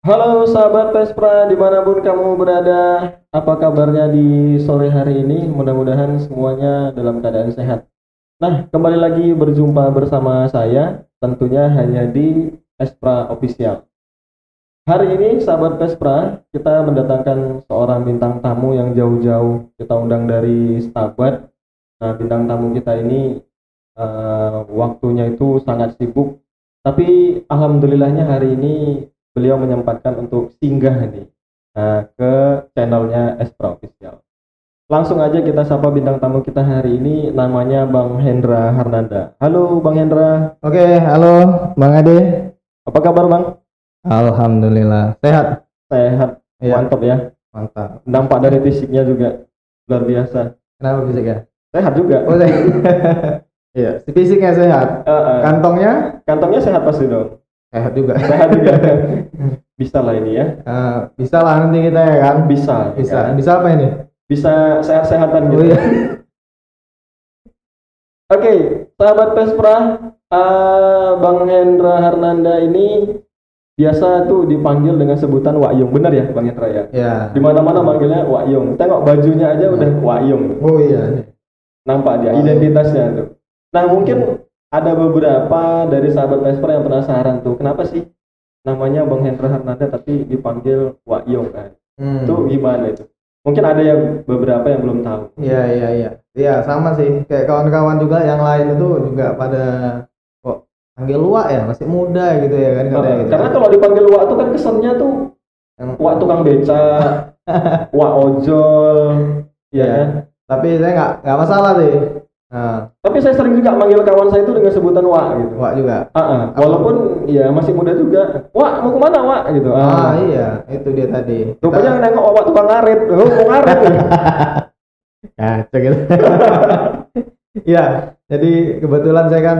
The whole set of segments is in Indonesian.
Halo sahabat Pespra, dimanapun kamu berada, apa kabarnya di sore hari ini? Mudah-mudahan semuanya dalam keadaan sehat. Nah, kembali lagi berjumpa bersama saya, tentunya hanya di Pespra Official. Hari ini, sahabat Pespra, kita mendatangkan seorang bintang tamu yang jauh-jauh kita undang dari Stabat. Nah, bintang tamu kita ini waktunya itu sangat sibuk, tapi alhamdulillahnya hari ini beliau menyempatkan untuk singgah nih ke channelnya Espra Official. Langsung aja kita sapa bintang tamu kita hari ini, namanya Bang Hendra Harnanda. Halo Bang Hendra. Oke, halo Bang Ade. Apa kabar Bang? Alhamdulillah sehat. Sehat, Iya, mantap ya. mantap. Nampak dari fisiknya juga luar biasa. Kenapa fisiknya? Sehat juga. Oh, sehat. Iya, si fisiknya sehat. Kantongnya Kantongnya sehat pasti dong. sehat juga. Sehat juga. Bisa lah ini ya. Bisa lah nanti kita ya kan. Bisa. Bisa. Ya. Bisa apa ini? Bisa sehat-sehatan Oh gitu. iya. Oke, sahabat Pespra, Bang Hendra Harnanda ini biasa tuh dipanggil dengan sebutan Wak Yung, benar ya Bang Hendra ya? Ya. Di mana-mana manggilnya Wak Yung. Tengok bajunya aja udah Wak Yung. Oh iya. Nampak dia identitasnya tuh. Nah, mungkin ada beberapa dari sahabat Pespra yang penasaran tuh, kenapa sih namanya Bang Hendra Harnanda tapi dipanggil Wak Yung kan? Itu gimana itu? Mungkin ada yang beberapa yang belum tahu. Iya, iya, iya. Iya, sama sih. Kayak kawan-kawan juga yang lain itu juga pada kok panggil Wak ya, masih muda gitu ya kan katanya gitu. Karena kalau dipanggil Wak tuh kan kesannya tuh Yang- Wak tukang beca, Wak ojol, ya kan? Tapi saya nggak masalah sih. Nah, Tapi saya sering juga manggil kawan saya itu dengan sebutan Wak gitu. Wak juga. Walaupun ya masih muda juga. Wak mau kemana Wak gitu. Iya, itu dia tadi. Rupanya nengok Wak tukang ngarit. Oh, mau ngarit ya. Kacau gitu. Iya, jadi kebetulan saya kan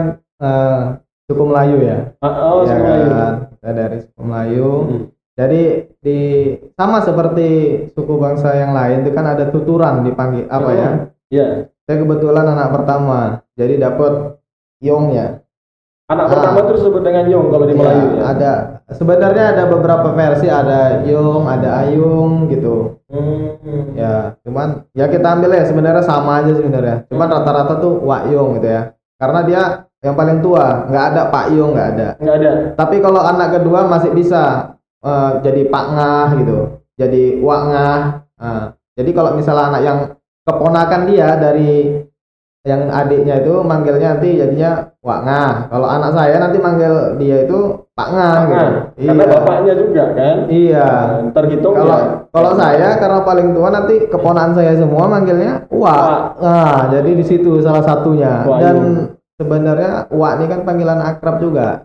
suku Melayu ya. Oh, Iya suku Melayu. kan, saya dari suku Melayu. Hmm. Jadi sama seperti suku bangsa yang lain itu kan ada tuturan dipanggil apa ya? Iya. Saya kebetulan anak pertama, jadi dapat Yong ya. Anak pertama itu disebut dengan Yong kalau di Iya, Melayu ya. ada sebenarnya ada beberapa versi, ada Yong, ada Ayung gitu. Ya, cuman ya kita ambil ya sebenarnya sama aja sebenarnya. Cuman rata-rata tuh Wak Yong gitu ya. Karena dia yang paling tua, nggak ada Pak Yong, nggak ada. Nggak ada. Tapi kalau anak kedua masih bisa jadi Pak Ngah gitu, jadi Wak Ngah. Jadi kalau misalnya anak yang keponakan dia dari yang adiknya itu manggilnya nanti jadinya Wak Ngah. Kalau anak saya nanti manggil dia itu Pak Ngah gitu. Karena bapaknya juga kan. Iya. Terhitung Kalau ya. kalau saya karena paling tua nanti keponakan saya semua manggilnya Wak. Nah, jadi di situ salah satunya. Wak Dan Yung. sebenarnya Wak ini kan panggilan akrab juga.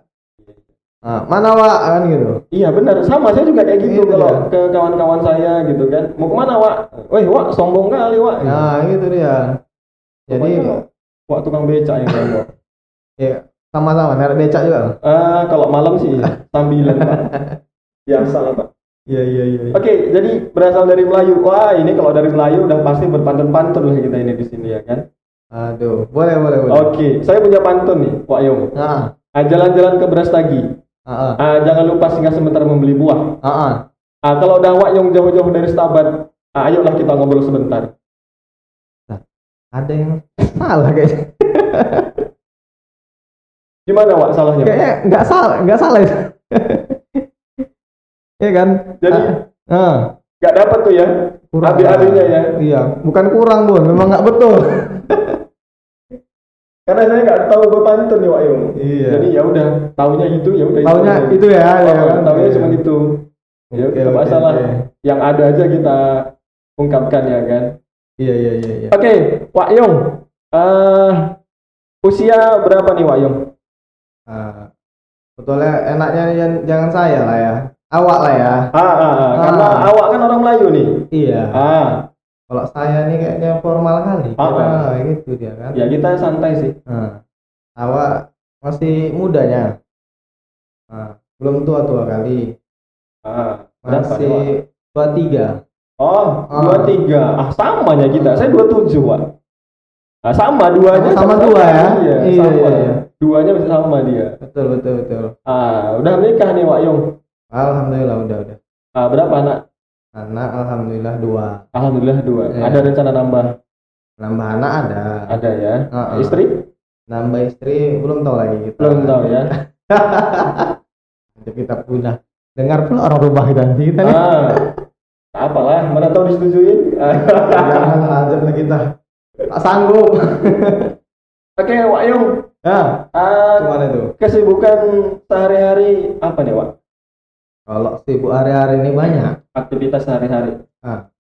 Nah, mana Wak kan gitu. Iya benar, sama saya juga kayak gitu Gitu kalau ya. ke kawan-kawan saya gitu kan. Mau kemana Wak? Weh Wak sombong kali Wak. Nah, itu dia. Jadi Rupanya Wak tukang beca yang nengok. ya sama-sama merek becak juga. Kalau malam sih sambilan Pak. Biasa lah Pak. Iya, iya, iya. Oke, jadi berasal dari Melayu. Wah ini kalau dari Melayu udah pasti berpantun-pantun lah kita ini di sini ya kan. Aduh, boleh, boleh, boleh. Oke, saya punya pantun nih Wak Yung. Nah, Jalan-jalan ke Brastagi. Jangan lupa singgah sebentar membeli buah. Kalau udah Wak Yung jauh-jauh dari Stabat, ayolah kita ngobrol sebentar. ada yang salah kayaknya. Gimana Wak salahnya? Wak? Kayaknya nggak salah itu. Iya kan? Jadi Ah, nggak dapat tuh ya kurang. adik-adiknya ya. Iya, bukan kurang Bun, memang nggak betul. Karena saya nggak tahu berpantun nih Wak Yung. Iya. Jadi ya udah, taunya itu ya udah. Taunya itu ya, ya kan? Taunya Iya. cuma itu. Ya Oke, nggak oke, masalah. oke. Yang ada aja kita ungkapkan ya kan. Iya, iya, iya, iya. Oke, Wak Yung. Usia berapa nih Wak Yung? Betulnya enaknya jangan saya lah ya. Awak lah ya. Karena awak kan orang Melayu nih. Iya. Ah, Kalau saya nih kayaknya formal kali. Gitu dia kan. ya kita santai sih. Awak masih mudanya. Belum tua-tua kali. Berapa nih, Wak? Masih 23. Oh, 23. Samanya kita. Saya 27, Wak. Sama duanya Sama dua ya. Iya, Iya, sama. iya, iya. Duanya masih sama dia. Betul, betul, betul. Udah menikah nih Wak Yung. Alhamdulillah udah. Berapa anak? Anak alhamdulillah dua. Alhamdulillah 2. Iya. Ada rencana nambah? Nambah anak ada. Ada ya. Heeh. Istri? Nambah istri belum tahu lagi kita. Belum tahu ya. Nanti kita udah dengar pula orang rumah kita nih. Apalah, mana tahu disetujuin. Jangan ajak lah kita. Tak sanggup. Oke, Wak Yung. Ya, Ah, gimana itu? kesibukan sehari-hari apa nih, Wak? Kalau sibuk hari-hari ini banyak. Aktivitas sehari-hari.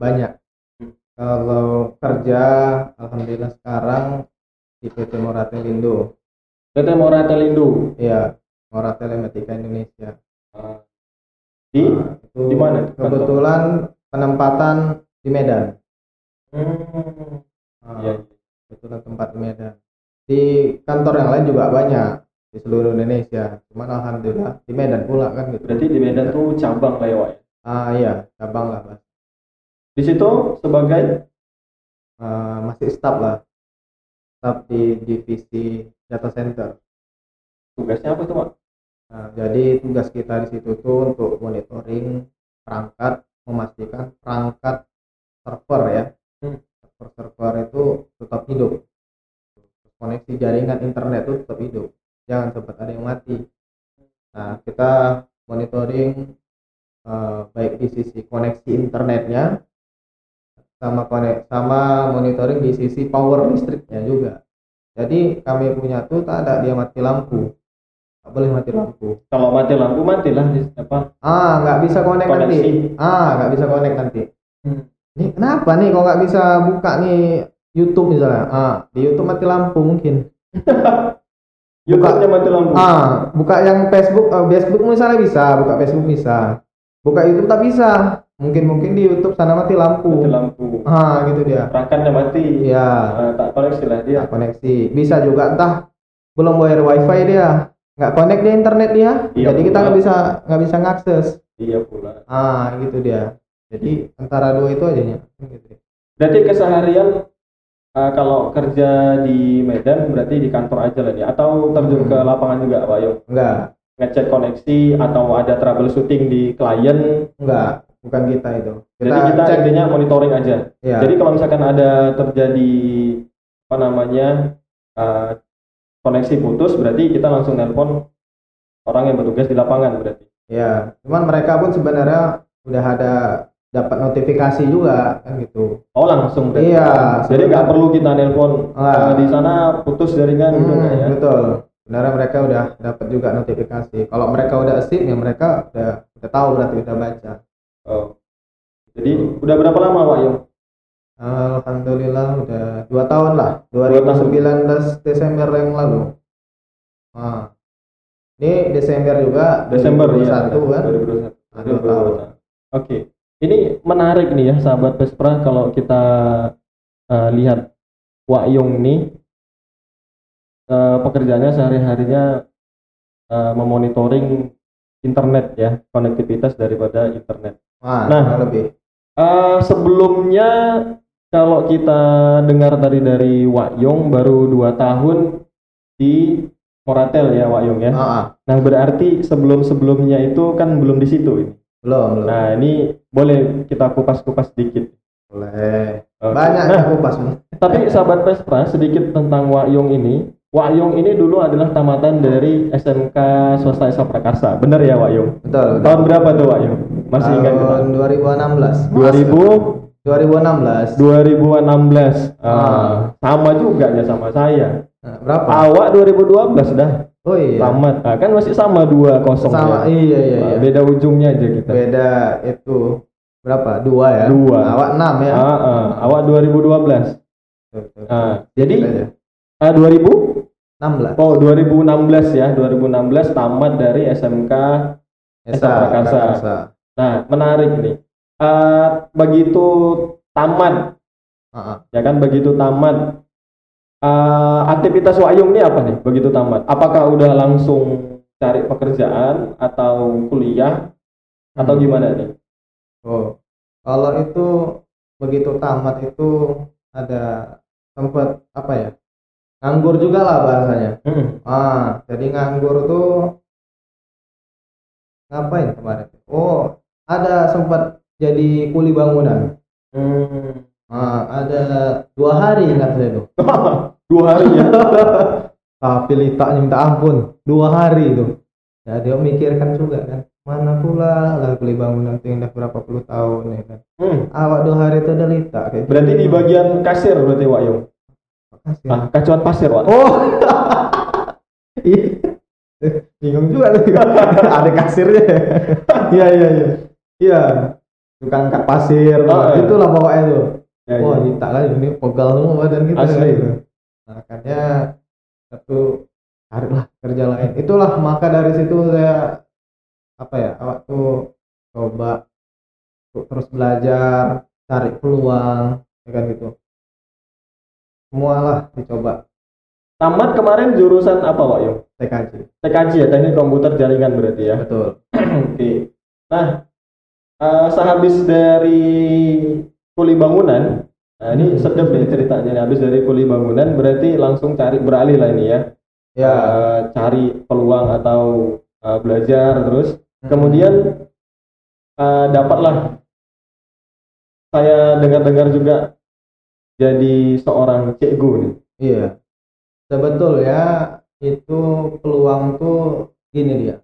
Banyak. Kalau kerja, alhamdulillah sekarang di PT Moratelindo. PT Moratelindo. Iya, Mora Telematika Indonesia. Ah, di Itu di mana itu kantor? kebetulan penempatan di Medan. Hmm, Ah, iya. Kebetulan tempat di Medan. Di kantor yang lain juga banyak di seluruh Indonesia. Cuman alhamdulillah di Medan pula kan gitu. Berarti di Medan tuh cabang lah ya, Wak. Iya, cabang lah, Mas. Di situ sebagai Masih staf lah, staf di divisi data center. tugasnya apa tuh, Wak? Nah, jadi tugas kita di situ tuh untuk monitoring perangkat, memastikan perangkat server ya, server itu tetap hidup, koneksi jaringan internet itu tetap hidup, jangan sempat ada yang mati. Nah, kita monitoring baik di sisi koneksi internetnya sama monitoring di sisi power listriknya juga. Jadi kami punya tuh tak ada dia mati lampu, tak boleh mati lampu. Kalau mati lampu matilah apa? Nggak bisa connect nanti. Koneksi. Nggak bisa connect nanti. Hmm. Ini kenapa nih kok nggak bisa buka nih YouTube misalnya? Di YouTube mati lampu mungkin. YouTube-nya mati lampu. Buka yang Facebook misalnya bisa, buka Facebook bisa. Buka YouTube tak bisa. Mungkin di YouTube sana mati lampu. Mati lampu. Gitu dia. Perangkatnya mati. Iya. Tak koneksi lah dia. Tak koneksi. Bisa juga entah belum bayar WiFi dia, nggak connect dia internet dia. Iya, Jadi kita pula. nggak bisa ngakses. Iya pula. Gitu dia. Jadi antara dua itu aja nya. Gitu. Berarti keseharian kalau kerja di Medan berarti di kantor aja lah dia, atau terjun ke lapangan juga, Pak Yung? Enggak, Ngecek koneksi atau ada troubleshooting di klien? enggak, bukan kita itu. Jadi kita cek. intinya monitoring aja. Ya. Jadi kalau misalkan ada terjadi apa namanya koneksi putus, berarti kita langsung nelpon orang yang bertugas di lapangan berarti. Ya, cuman mereka pun sebenarnya udah ada dapat notifikasi juga kan gitu. Oh langsung berarti. Iya. Jadi nggak perlu kita nelpon di sana putus jaringan gitu nggak ya? Betul. Sebenarnya mereka udah dapat juga notifikasi. Kalau mereka udah asik ya mereka udah tahu berarti udah baca. Oh. Jadi udah berapa lama, Pak Yung? Alhamdulillah udah 2 tahun lah. 2019 Desember yang lalu. Ini Desember juga. Desember 2021 kan? 2021. Oke. Ini menarik nih ya sahabat Vespra kalau kita lihat Wak Yung nih pekerjaannya sehari-harinya memonitoring internet ya, konektivitas daripada internet. Nah, lebih. Sebelumnya kalau kita dengar tadi dari Wak Yung baru 2 tahun di Moratel ya, Wak Yung ya. Nah, berarti sebelumnya itu kan belum di situ ini. Belum. Nah, ini boleh kita kupas-kupas sedikit. Boleh. Okay. Banyak kupas. Tapi sahabat Vespra, sedikit tentang Wak Yung ini. Wak Yung ini dulu adalah tamatan dari SMK Swasta Esa Prakarsa. Bener ya, Wak Yung? Betul. Tahun berapa tuh, Wak Yung? Masih ingat kita? Tahun 2016. 2016. Sama juga ya sama saya. Berapa? Awak 2012 dah. Oh iya. Tamat. Kan masih sama 20 Sama, ya. Iya. Beda ujungnya aja kita. Beda itu berapa? 2 ya? 2. Awak 6 ya? Awak 2012. Jadi 16. Oh, 2016 ya. 2016 tamat dari SMK Esa Prakarsa. Nah, menarik nih. Begitu tamat. Ya kan, begitu tamat. Aktivitas Wak Yung ini apa nih begitu tamat? Apakah udah langsung cari pekerjaan atau kuliah atau gimana nih? Oh, kalau itu begitu tamat itu ada sempat apa ya? Nganggur juga lah bahasanya. Jadi nganggur tuh ngapain kemarin? Oh, ada sempat jadi kuli bangunan. Ada 2 hari ingat saya tuh. 2 hari ya. Tapi litaknya minta ampun, 2 hari itu. Ya dia mikirkan juga kan, mana pula lah kuli bangunan tuh yang udah berapa puluh tahun ya kan. Awak 2 hari itu udah litak kayak Berarti gitu. di bagian kasir berarti Wak Yung. Makasih. Kacuan pasir Wak. Oh, iya. Bingung juga tuh. Ada kasirnya. Iya iya iya. Iya. Tukang angkat pasir. Iya. Itulah pokoknya tuh. Ya, Wah, ya. litak kan ini pegal semua badan kita. Asli. Gitu. Makanya satu carilah kerja lain. Itulah maka dari situ saya waktu coba untuk terus belajar, cari peluang, ya kan gitu. Semualah dicoba. Tamat kemarin jurusan apa Wak Yung? TKJ. TKJ ya, teknik komputer jaringan berarti ya. Betul. Oke. Nah, sehabis dari kuli bangunan, nah ini sedap nih ceritanya nih. Habis dari kuli bangunan berarti langsung beralih lah ini ya. Ya. Cari peluang atau belajar terus. Kemudian dapatlah saya dengar-dengar juga jadi seorang cikgu nih. Iya. Sebetulnya itu peluang tuh gini dia.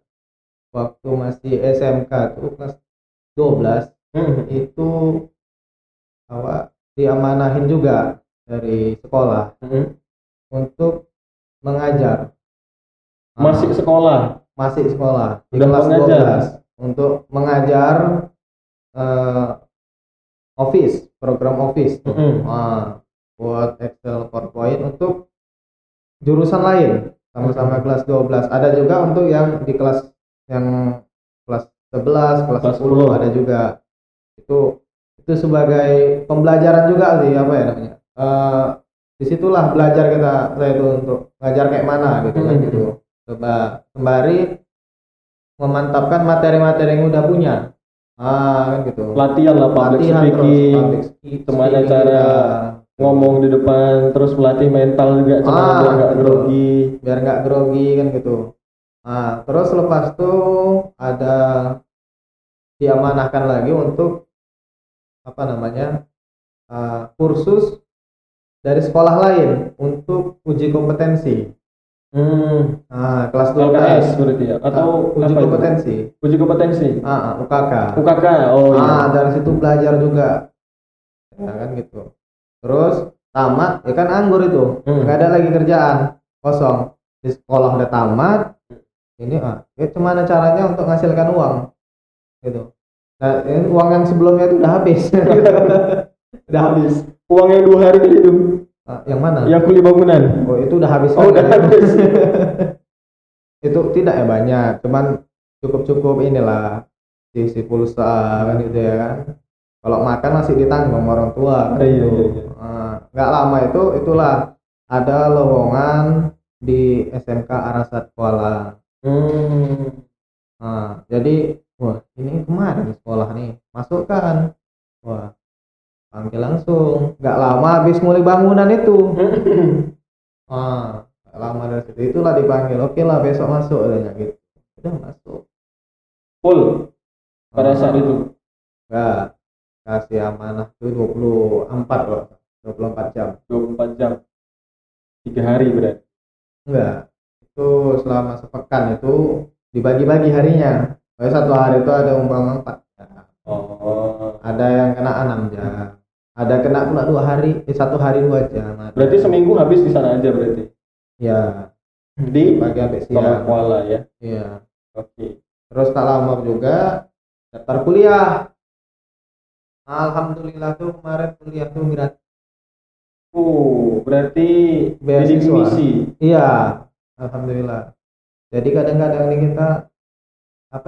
Waktu masih SMK tuh kelas 12 itu awak diamanahin juga dari sekolah untuk mengajar. Masih sekolah. Di Udah kelas mengajar. 12 untuk mengajar Office, program Office tuh. Buat Excel, PowerPoint untuk jurusan lain sama-sama kelas 12. Ada juga untuk yang di kelas 11, kelas 10 ada juga. Itu sebagai pembelajaran juga sih apa ya namanya. Disitulah belajar saya itu untuk ngajar kayak mana gitu kan gitu. Coba sembari memantapkan materi-materi yang udah punya. Kan gitu. Latihan lah public speaking, gimana cara ngomong di depan, terus melatih mental juga biar nggak grogi kan gitu. Terus lepas itu ada diamanahkan lagi untuk kursus dari sekolah lain untuk uji kompetensi. Kelas 12 LKS berarti ya atau uji kompetensi. Uji kompetensi. UKK. Oh iya. Dari situ belajar juga. Ya kan gitu. Terus tamat ya kan anggur itu. Nggak ada lagi kerjaan, kosong. Di sekolah udah tamat. Ini gimana caranya untuk menghasilkan uang gitu. Nah, uang yang sebelumnya itu udah habis. Udah habis. Uang yang 2 hari itu. Yang mana? Yang kuli bangunan. Oh, itu udah habis. Udah habis. Itu tidak ya banyak, cuman cukup inilah isi pulsa kan gitu ya kan. Kalau makan masih ditanggung orang tua kan Iya. Nggak lama itulah ada lowongan di SMK Arasat Kuala. Jadi wah ini kemarin sekolah nih masukkan, wah panggil langsung, nggak lama habis mulai bangunan itu. Nggak lama dari situ itulah dipanggil, oke lah besok masuk katanya gitu. Udah masuk Full pada saat itu. Nggak, kasih amanah tuh 24 jam. 24 jam. 3 hari berarti. Enggak, itu selama sepekan itu dibagi-bagi harinya. Satu hari itu ada umpama 4 jam. Ada yang kena 6 jam. Ada kena pula 2 hari, 1 hari 2 jam. Berarti seminggu habis di sana aja berarti. Ya. Di pagi sampai siang. Kuala ya. Iya. Oke. Terus tak lama juga daftar kuliah. Alhamdulillah tuh kemarin kuliah tuh gratis. Berarti Beasiswa. misi. Iya, alhamdulillah. Jadi kadang-kadang ini kita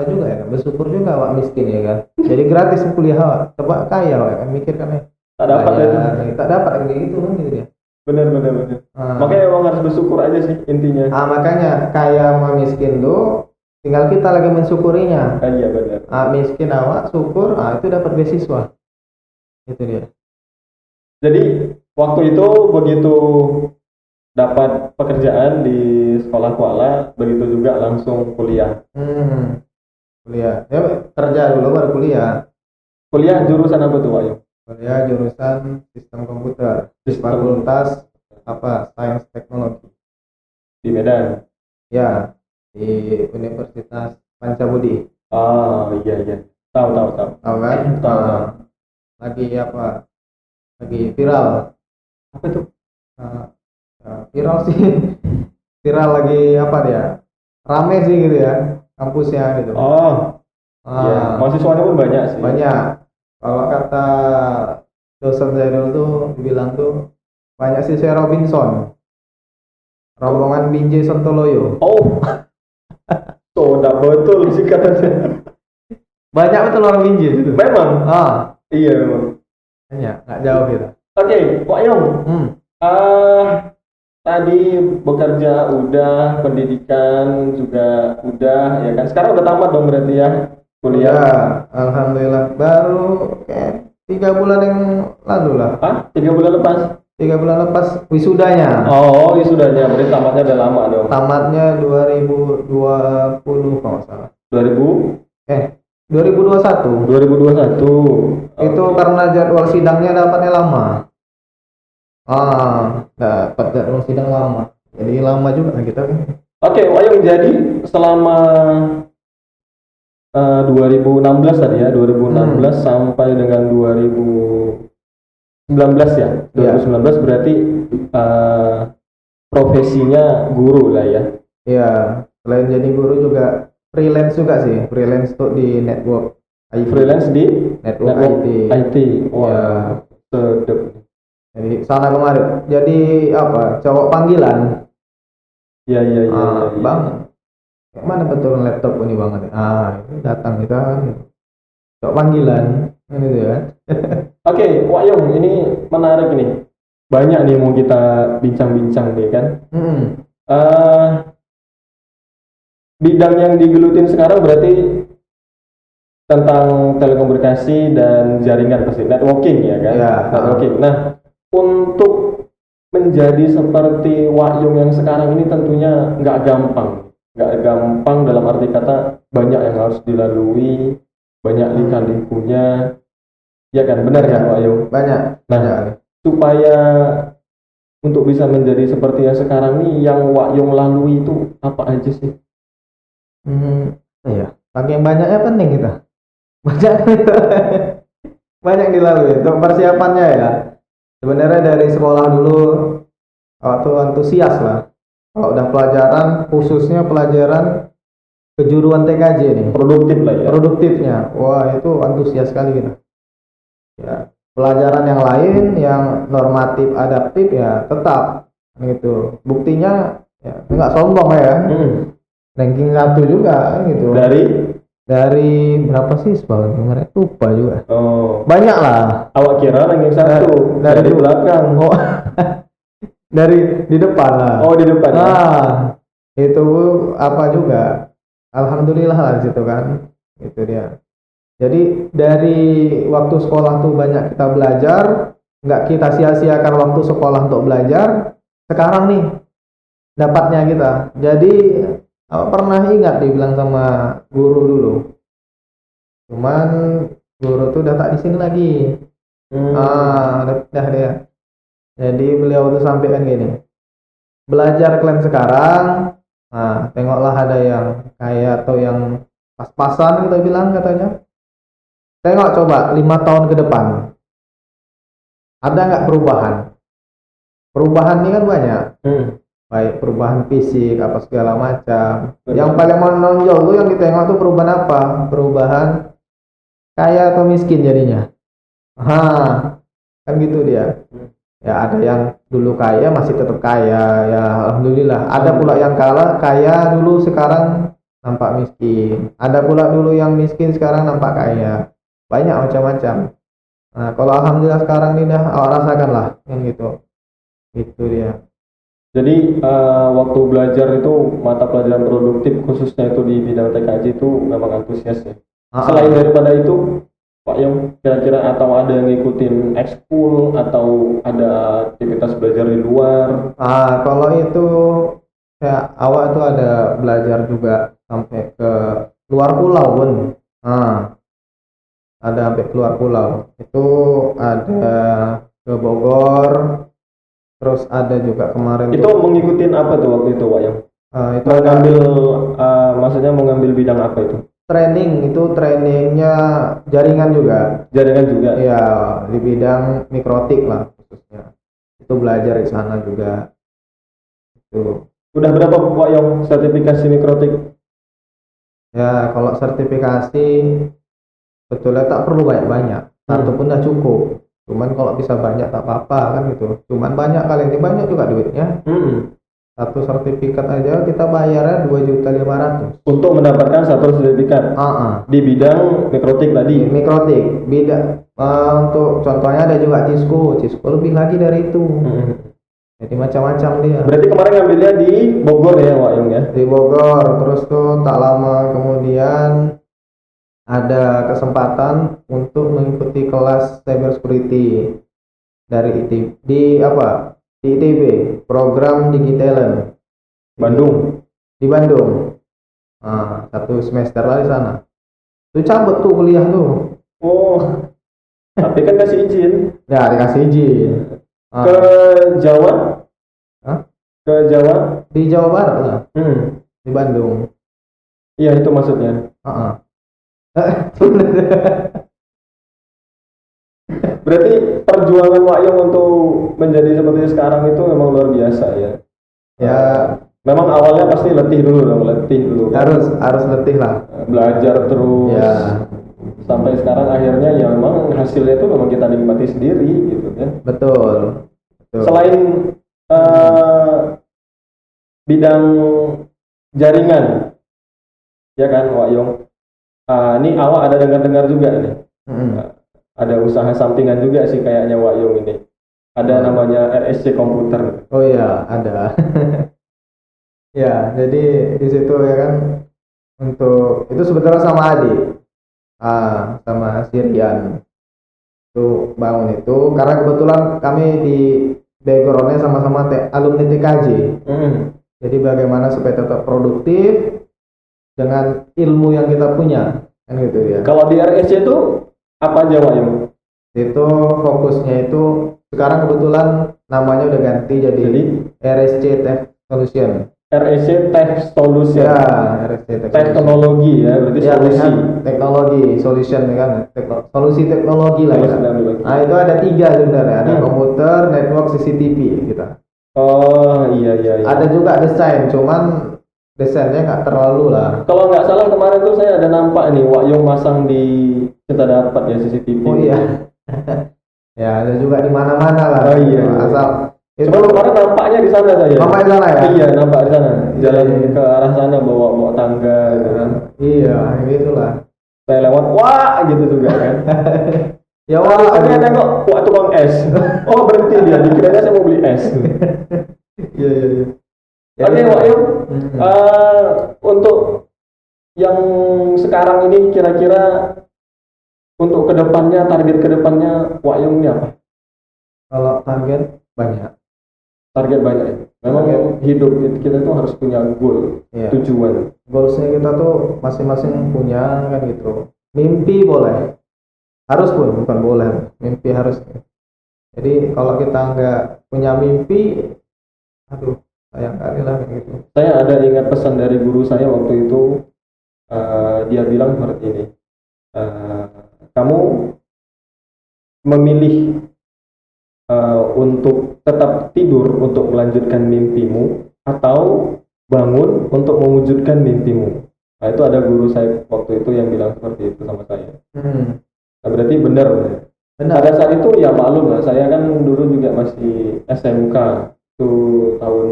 juga ya kan, bersyukur juga awak miskin ya kan. Jadi gratis kuliah awak, coba kaya awak kan mikirkan ya. Tak dapat itu. Tak dapat gitu kan gitu dia. Benar. Makanya emang harus bersyukur aja sih intinya. Makanya kaya sama miskin tuh tinggal kita lagi mensyukurinya. Iya benar. Miskin awak syukur, itu dapat beasiswa. Itu dia. Jadi waktu itu begitu dapat pekerjaan di sekolah Kuala, begitu juga langsung kuliah. kuliah. Ya kerja dulu baru kuliah. Kuliah jurusan apa tuh, Pak Yung? Kuliah jurusan sistem komputer di Sistem. fakultas apa? Sains Teknologi. Di Medan. Ya, di Universitas Pancabudi. Ah, iya iya. Tahu tahu tahu. Tahu kan? Tahu, tahu. Lagi apa? Lagi viral. Apa tuh? Nah, viral sih. Viral lagi apa dia? Rame sih gitu ya kampusnya gitu. Oh, iya. Mahasiswanya pun banyak sih. Banyak. Kalau kata dosen saya dulu tuh dibilang tuh banyak siswa Robinson. Rombongan Binjai Sontoloyo. Oh, tuh udah betul sih katanya. Banyak betul orang Binjai itu. Memang. Iya memang. Banyak, nggak jauh gitu. Oke, Pak Yung. Hmm. Tadi bekerja udah, pendidikan juga udah, ya kan? Sekarang udah tamat dong berarti ya kuliah. Ya, alhamdulillah baru kayak 3 bulan yang lalu lah. Hah? 3 bulan lepas? 3 bulan lepas wisudanya. Oh, wisudanya, berarti tamatnya udah lama dong. Tamatnya 2020 kalau nggak salah. 2000? 2021. 2021. Itu karena jadwal sidangnya dapatnya lama. Dapat jadwal sidang lama. Jadi lama juga kita kan. Oke, Wayung, jadi selama 2016 tadi ya, 2016 sampai dengan 2019 ya. 2019 berarti profesinya guru lah ya. Iya, selain jadi guru juga freelance juga sih, freelance tuh di network IT. Freelance di network IT. Wah, Ya, sedep. jadi sana kemarin. Jadi apa? Cowok panggilan. Iya. Bang, mana betul laptop ini banget? Ini datang kita kan. Cowok panggilan, ini tuh ya. Oke, Wak Yung, ini menarik nih. Banyak nih mau kita bincang-bincang nih kan. Bidang yang digelutin sekarang berarti tentang telekomunikasi dan jaringan pasti, networking ya kan? Ya, networking. Nah, untuk menjadi seperti Wak Yung yang sekarang ini tentunya nggak gampang dalam arti kata banyak yang harus dilalui, banyak lika-likunya, ya kan? Benar kan Wak Yung? Banyak. Nah, supaya untuk bisa menjadi seperti yang sekarang nih, yang Wak Yung lalui itu apa aja sih? Iya, saking banyaknya penting kita. Banyak dilalui untuk persiapannya ya. Sebenarnya dari sekolah dulu waktu antusias lah. Kalau udah pelajaran, khususnya pelajaran kejuruan TKJ nih. Produktif lah ya. Produktifnya, wah itu antusias sekali kita. Ya, pelajaran yang lain yang normatif adaptif ya tetap gitu. Buktinya ya nggak sombong ya. Ranking 1 juga gitu. Dari berapa sih sebenarnya lupa juga. Banyak lah. Awak kira ranking 1 dari belakang. Dari di depan lah. Di depan. Itu apa juga. Alhamdulillah lah situ kan. Itu dia. Jadi dari waktu sekolah tuh banyak kita belajar, nggak kita sia-siakan waktu sekolah untuk belajar. Sekarang nih dapatnya kita. Jadi pernah ingat dibilang sama guru dulu. Cuman guru tuh udah tak di sini lagi. Udah dia. Jadi beliau tuh sampaikan gini. Belajar kalian sekarang, tengoklah ada yang kaya atau yang pas-pasan kita bilang katanya. Tengok coba 5 tahun ke depan. Ada nggak perubahan? Perubahan ini kan banyak. Baik perubahan fisik apa segala macam. Yang paling menonjol tuh yang ditengok tuh perubahan apa? Perubahan kaya atau miskin jadinya. Kan gitu dia. Ya ada yang dulu kaya masih tetap kaya ya alhamdulillah. Ada pula yang kaya dulu sekarang nampak miskin. Ada pula dulu yang miskin sekarang nampak kaya. Banyak macam-macam. Nah kalau alhamdulillah sekarang ini dah awak rasakan lah yang gitu. Itu dia. Jadi waktu belajar itu mata pelajaran produktif khususnya itu di bidang TKJ itu memang antusias ya. Selain daripada itu Pak Yung, kira-kira atau ada yang ngikutin ekskul atau ada aktivitas belajar di luar? Kalau itu ya awak itu ada belajar juga sampai ke luar pulau pun. Nah, ada sampai keluar pulau. Itu ada ke Bogor, terus ada juga kemarin Itu mengikutin apa tuh waktu itu, Wayang? itu ada Mengambil, maksudnya mengambil bidang apa itu? training, itu trainingnya jaringan juga. Jaringan juga. Ya, di bidang mikrotik lah khususnya. Itu belajar di sana juga. Itu. Udah berapa Wayang sertifikasi mikrotik? Ya, kalau sertifikasi betulnya tak perlu banyak-banyak. Satu pun udah cukup. Cuman kalau bisa banyak tak apa-apa kan gitu. Cuman banyak kali ini banyak juga duitnya. Satu sertifikat aja kita bayarnya 2.500.000 Untuk mendapatkan satu sertifikat di bidang mikrotik tadi. mikrotik. Beda untuk contohnya ada juga Cisco lebih lagi dari itu. Jadi macam-macam dia. Berarti kemarin ngambilnya di Bogor ya, Wayang ya? Di Bogor, terus tuh tak lama kemudian ada kesempatan untuk mengikuti kelas cyber security dari ITB, di ITB, program Digitalen Bandung. di Bandung. Nah, 1 semester lah di sana. Tuh cabut tuh kuliah tuh. Oh, tapi kan kasih izin Ya, dikasih izin. ke Jawa. Hah? Ke Jawa. Di Jawa Barat lah, di Bandung. Iya, itu maksudnya. Berarti perjuangan Wayang untuk menjadi seperti sekarang itu memang luar biasa ya. Ya, Memang awalnya pasti letih dulu kan? harus letih lah. Belajar terus. Ya, Sampai sekarang akhirnya ya memang hasilnya itu memang kita nikmati sendiri gitu kan. betul. Selain bidang jaringan, ya kan Wayong. Ini awak ada dengar-dengar juga nih. Ada usaha sampingan juga sih kayaknya Wayong ini. Ada namanya RSC Komputer. Oh iya, ada. Ya, jadi di situ ya kan, untuk itu sebetulnya sama adik, sama Sirian itu bangun itu karena kebetulan kami di backgroundnya sama-sama alumni TKJ. Jadi bagaimana supaya tetap produktif dengan ilmu yang kita punya kan gitu ya. Kalau di RSC itu apa aja Wayong? Itu fokusnya itu sekarang kebetulan namanya udah ganti jadi RSC Tech Solution. RSC Tech Solution. Ya, RSC Tech teknologi ya, berarti ya, solusi. Teknologi, solution kan, solusi teknologi lah ya. Nah, itu ada 3 sebenarnya, ada komputer, network, CCTV kita. Oh iya. Ada juga desain, cuman desainnya nggak terlalu lah. Kalau nggak salah kemarin tuh saya ada nampak nih Wayong masang di kita dapat ya CCTV. Oh iya. Ya, ada juga di mana-mana lah. Oh iya. Asal itu kemarin nampaknya di sana saya. Nampak di sana ya? Iya, nampak di sana. Jalan Iya. ke arah sana bawa tangga gitu kan. Iya, gitulah. Saya lewat, wah gitu juga kan. Ya wah, saya nengok, wah tukang es. Oh berhenti dia, dikiranya saya mau beli es. Iya. Oke, Wayong. Untuk yang sekarang ini kira-kira untuk kedepannya, target kedepannya Wayong ini apa? Kalau target banyak. Target banyak ya. Memang hidup kita tuh harus punya goal, tujuan. Goalsnya kita tuh masing-masing punya kan gitu. Mimpi boleh, harus pun bukan boleh, mimpi harus. Jadi kalau kita nggak punya mimpi, aduh sayang kali lah gitu. Saya ada ingat pesan dari guru saya waktu itu. Dia bilang seperti ini. Kamu memilih untuk tetap tidur untuk melanjutkan mimpimu atau bangun untuk mewujudkan mimpimu. Nah, itu ada guru saya waktu itu yang bilang seperti itu sama saya. Nah, berarti benar. Pada saat itu ya maklum lah, saya kan dulu juga masih SMK itu tahun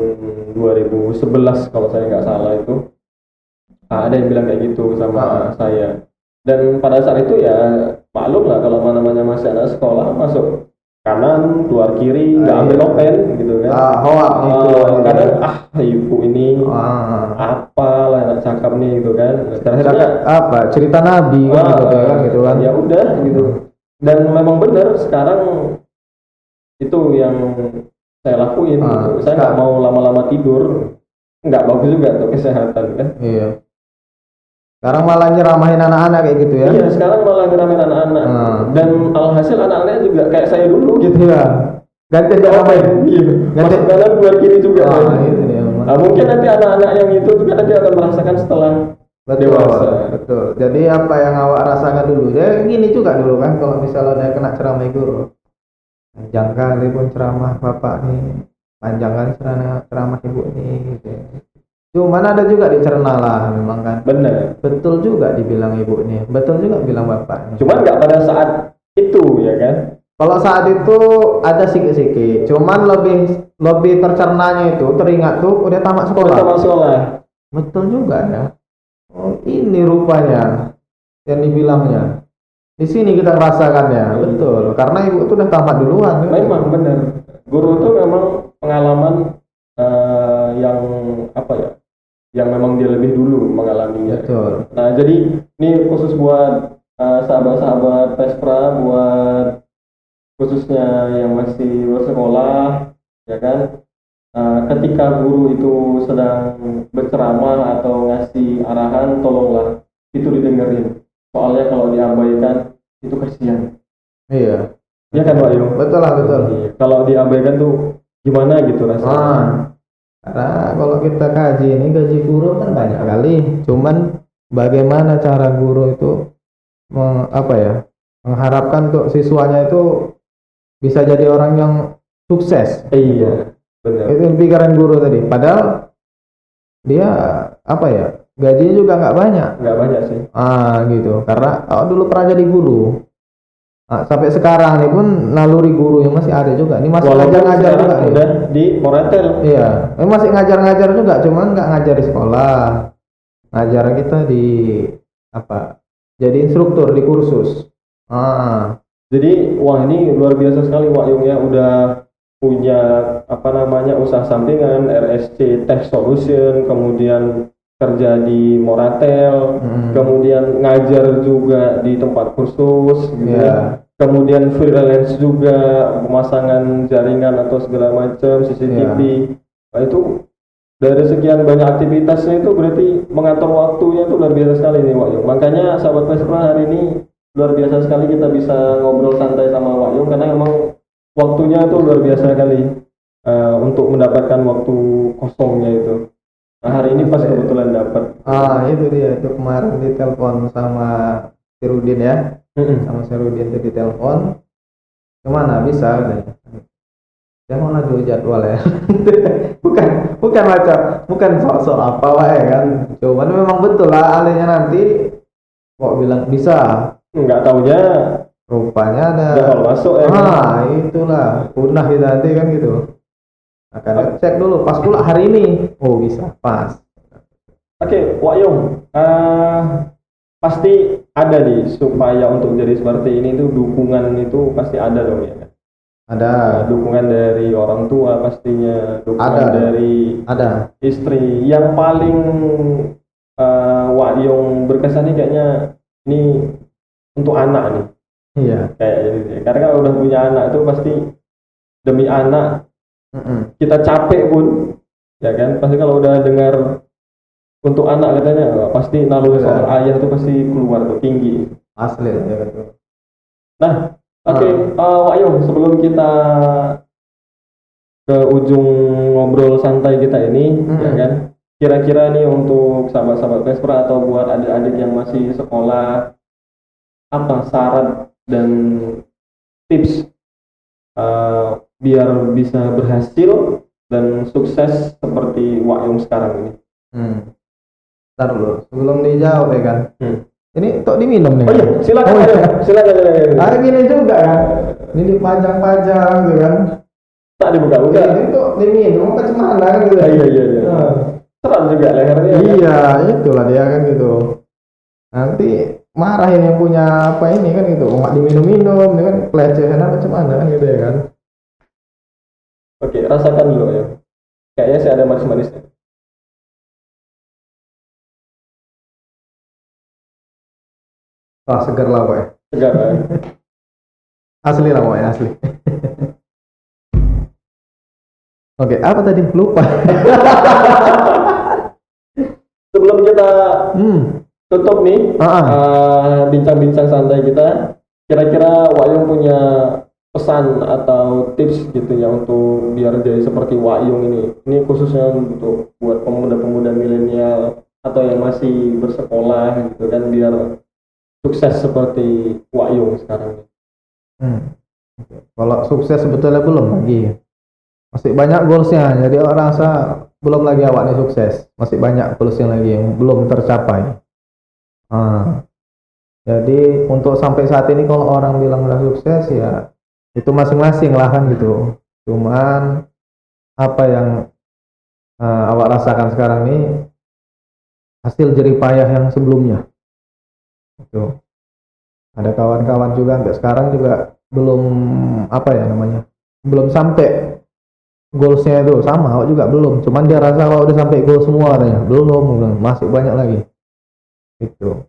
2011 kalau saya nggak salah itu. Ada yang bilang kayak gitu sama saya. Dan pada saat itu ya maklum lah kalau namanya masih anak sekolah, masuk kanan keluar kiri nggak ambil nopen gitu kan. Kadang ibu ini apalah anak cakap nih gitu kan. Cakap apa cerita nabi gitu kan. Ya udah gitu. Dan memang benar sekarang itu yang saya lakuin gitu. Saya nggak mau lama-lama tidur, nggak bagus juga untuk kesehatan kan. Iya. Sekarang malah nyeramahin anak-anak kayak gitu ya. Iya, sekarang malah ngeramein anak-anak. Dan alhasil anak-anaknya juga kayak saya dulu gitu. Iya. Ganti nyeramahin. Iya. Masuk kanan keluar kiri juga. Itu dia. Nah, mungkin nanti anak-anak yang itu juga nanti akan merasakan setelah dewasa. Betul. Jadi apa yang awak rasakan dulu? Ya gini juga dulu kan, kalau misalnya ada kena ceramah guru. Panjang kali pun ceramah bapak nih, panjang kali ceramah ibu nih. Gitu. Cuman ada juga dicerna lah memang kan. Benar. Betul juga dibilang ibu nih, betul juga bilang bapak nih. Cuman nggak pada saat itu ya kan? Kalau saat itu ada sikit-sikit, cuman lebih tercernanya itu teringat tuh udah tamat sekolah. Tamat sekolah. Betul juga ya. Oh, ini rupanya yang dibilangnya. Di sini kita merasakannya, betul. Karena ibu itu udah tamat duluan. Memang benar. Guru itu memang pengalaman yang apa ya? Yang memang dia lebih dulu mengalaminya. Betul. Nah, jadi ini khusus buat sahabat-sahabat Pespra, buat khususnya yang masih bersekolah, ya kan? Ketika guru itu sedang berceramah atau ngasih arahan, tolonglah itu didengerin. Soalnya kalau diabaikan itu kasihan. Iya. Iya kan Pak Yung? Betul lah, betul. Iya. Kalau diabaikan tuh gimana gitu rasanya? Karena kalau kita kaji ini gaji guru kan banyak kali. Cuman bagaimana cara guru itu mengharapkan untuk siswanya itu bisa jadi orang yang sukses. Iya, benar. Itu pikiran guru tadi. Padahal dia gajinya juga nggak banyak. Nggak banyak sih. Gitu. Karena dulu pernah jadi guru. Sampai sekarang ini pun naluri guru yang masih ada juga. Ini masih ngajar juga. Udah di Moratel. Iya, ini masih ngajar juga, cuman nggak ngajar di sekolah. Ngajar kita di jadi instruktur di kursus. Jadi wah ini luar biasa sekali Wak Yung ya, udah punya usaha sampingan, RSC Tech Solution, kemudian kerja di Moratel, kemudian ngajar juga di tempat kursus gitu ya. Kemudian freelance juga, pemasangan jaringan atau segala macam, CCTV. Nah, itu dari sekian banyak aktivitasnya itu berarti mengatur waktunya itu luar biasa sekali nih Wak Yung. Makanya sahabat Pespra hari ini luar biasa sekali kita bisa ngobrol santai sama Wak Yung karena emang waktunya itu luar biasa sekali untuk mendapatkan waktu kosongnya itu. Nah, hari ini pas kebetulan dapat. Itu dia, itu kemarin ditelepon sama Sirudin ya. Sama Sirudin itu ditelepon. Kemana bisa katanya. Dia mau ngadu jadwal ya. bukan sok-sok apa ya kan. Cuman memang betul lah alihnya nanti kok bilang bisa. Enggak taunya rupanya ada jadwal masuk ya. Itulah punah kita nanti kan gitu. Akan cek dulu pas pula hari ini. Oh bisa pas. Oke, Wak Yung, pasti ada nih supaya untuk jadi seperti ini tuh dukungan itu pasti ada dong ya kan? Ada. Dukungan dari orang tua pastinya, dukungan dari istri. Yang paling Wak Yung berkesan nih kayaknya ini untuk anak nih. Iya. Kayak gitu. Karena kalau udah punya anak itu pasti demi anak kita capek pun, ya kan? Pasti kalau udah dengar untuk anak katanya pasti naluri seorang ayah itu pasti keluar tuh tinggi. Asli ya betul. Nah, oke, Wak Yung, sebelum kita ke ujung ngobrol santai kita ini, ya kan? Kira-kira nih untuk sahabat-sahabat Pespra atau buat adik-adik yang masih sekolah, apa saran dan tips biar bisa berhasil dan sukses seperti Wak Yung sekarang ini? Ntar dulu, sebelum dijawab ya kan. Ini tok diminum nih. Oh iya, silakan. Silakan. Gini juga kan. Ini dipajang-pajang gitu kan. Tak dibuka-buka. Ini tuh diminum apa cemana gitu. Iya. Serem juga lehernya. Iya, itulah dia kan gitu. Nanti marahin yang punya apa ini kan gitu. Nggak diminum-minum, ini kan pelecehan apa cemana kan gitu ya kan. Oke, rasakan dulu ya. Kayaknya sih ada manis-manisnya. Segar lah pokoknya. Segar ya. Asli lah pokoknya, asli. Oke, apa tadi? Lupa. Sebelum kita tutup nih bincang-bincang santai kita. Kira-kira Wayung punya pesan atau tips gitu ya untuk biar jadi seperti Wayung ini. Ini khususnya untuk buat pemuda-pemuda milenial atau yang masih bersekolah gitu kan, biar sukses seperti Wayung sekarang. Kalau sukses sebetulnya belum lagi, masih banyak goalsnya. Jadi orang rasa belum lagi awaknya sukses, masih banyak goalsnya lagi yang belum tercapai. Jadi untuk sampai saat ini kalau orang bilang udah sukses ya itu masing-masing lah kan gitu. Cuman apa yang awak rasakan sekarang ini hasil jerih payah yang sebelumnya. Itu ada kawan-kawan juga sampai sekarang juga belum apa ya namanya, belum sampai goalsnya itu. Sama awak juga belum, cuman dia rasa kalau udah sampai goal semua katanya belum, masih banyak lagi itu.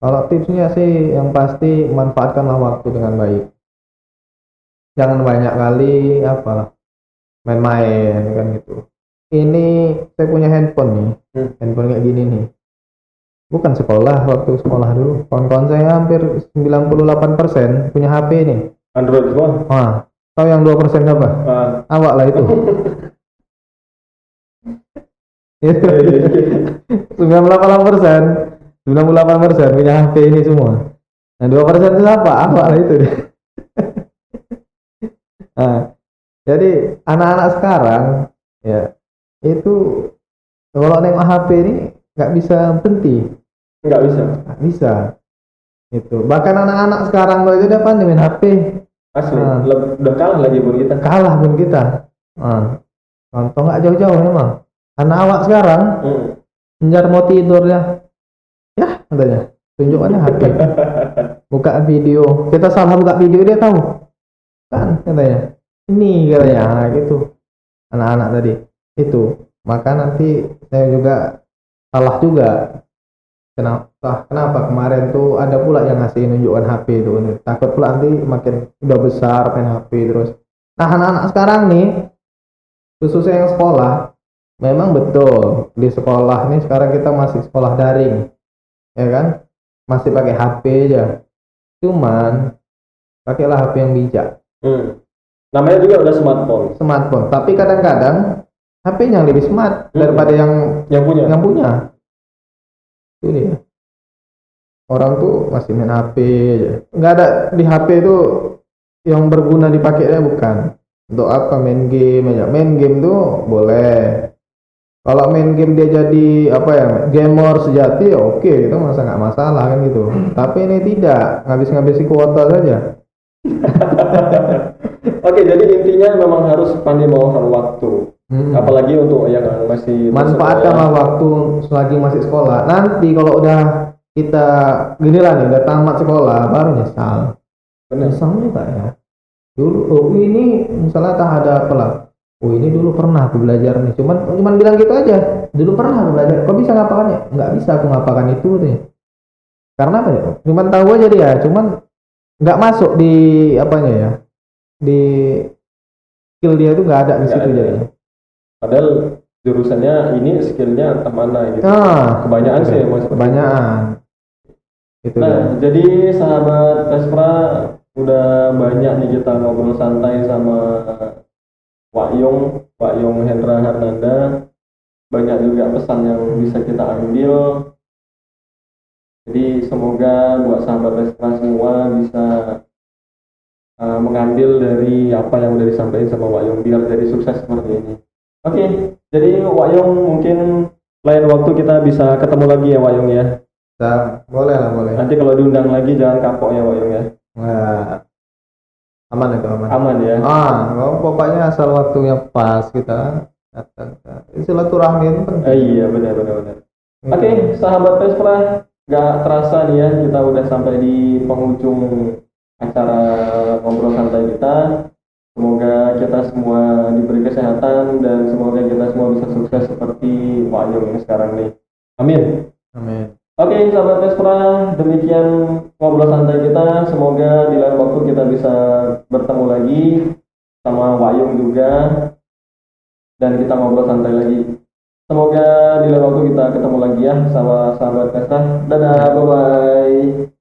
Kalau tipsnya sih yang pasti manfaatkanlah waktu dengan baik, jangan banyak kali main-main kan gitu. Ini saya punya handphone nih, handphone kayak gini nih, bukan sekolah. Waktu sekolah dulu kawan-kawan saya hampir 98% punya HP nih Android semua. Tahu yang 2% apa? Awak lah itu. 98% punya HP ini semua. Nah 2% itu apa? Awak lah itu. Jadi anak-anak sekarang ya itu kalau nengok HP ini nggak bisa berhenti. Nggak bisa. Itu bahkan anak-anak sekarang kalau itu udah pandai main HP. Asli, udah kalah lagi pun kita. Contoh nggak jauh-jauh memang. Anak awak sekarang njar mau tidur ya katanya tunjukannya HP. Buka video, kita salah buka video dia tahu kan katanya. Ini katanya gitu anak-anak tadi itu. Maka nanti saya juga salah juga. Kenapa kemarin tuh ada pula yang ngasih nunjukkan HP itu, takut pula nanti makin udah besar main HP terus. Nah anak-anak sekarang nih khususnya yang sekolah, memang betul di sekolah nih sekarang kita masih sekolah daring ya kan, masih pakai HP aja. Cuman pakailah HP yang bijak. Namanya juga udah smartphone. Tapi kadang-kadang HP-nya lebih smart daripada yang punya. Itu dia. Orang tuh masih main HP aja. Nggak ada di HP itu yang berguna dipakainya, bukan. Untuk apa? Main game aja. Main game tuh boleh. Kalau main game dia jadi gamer sejati ya oke, itu masa nggak masalah kan gitu. Tapi ini tidak, ngabis-ngabisi kuota saja. Oke, jadi intinya memang harus pandai mengawal waktu. Apalagi untuk yang masih manfaatkanlah waktu selagi masih sekolah. Nanti kalau udah kita gini lah nih, udah tamat sekolah baru nyesal. Nyesalnya tak ya. Dulu ini misalnya tak ada ini dulu pernah aku belajar nih. Cuman bilang gitu aja. Dulu pernah aku belajar. Kok bisa ngapakannya? Nggak bisa aku ngapakan itu nih. Karena apa ya? Cuman tahu aja dia. Cuman nggak masuk di di skill dia itu nggak ada di situ jadinya. Padahal jurusannya ini skillnya entah mana gitu. Kebanyakan sih mas. Kebanyakan. Gitu jadi sahabat Vespra udah banyak nih kita ngobrol santai sama Wayung Hendra Harnanda. Banyak juga pesan yang bisa kita ambil. Jadi semoga buat sahabat Vespra semua bisa mengambil dari apa yang udah disampaikan sama Wayung biar jadi sukses seperti ini. Oke, jadi Wayung mungkin lain waktu kita bisa ketemu lagi ya Wayung ya. Boleh. Nanti kalau diundang lagi jangan kapok ya Wayung ya. Aman itu aman ya. Pokoknya asal waktunya pas kita datang. Silaturahmi itu penting. Iya benar. Oke, sahabat Vespra, gak terasa nih ya kita udah sampai di penghujung acara ngobrol santai kita. Semoga kita semua diberi kesehatan dan semoga kita semua bisa sukses seperti Wayung ini sekarang nih. Amin. Oke, sahabat Vespra, demikian ngobrol santai kita. Semoga di lain waktu kita bisa bertemu lagi sama Wayung juga dan kita ngobrol santai lagi. Semoga di lain waktu kita ketemu lagi ya sama sahabat Pesta. Dadah, bye bye.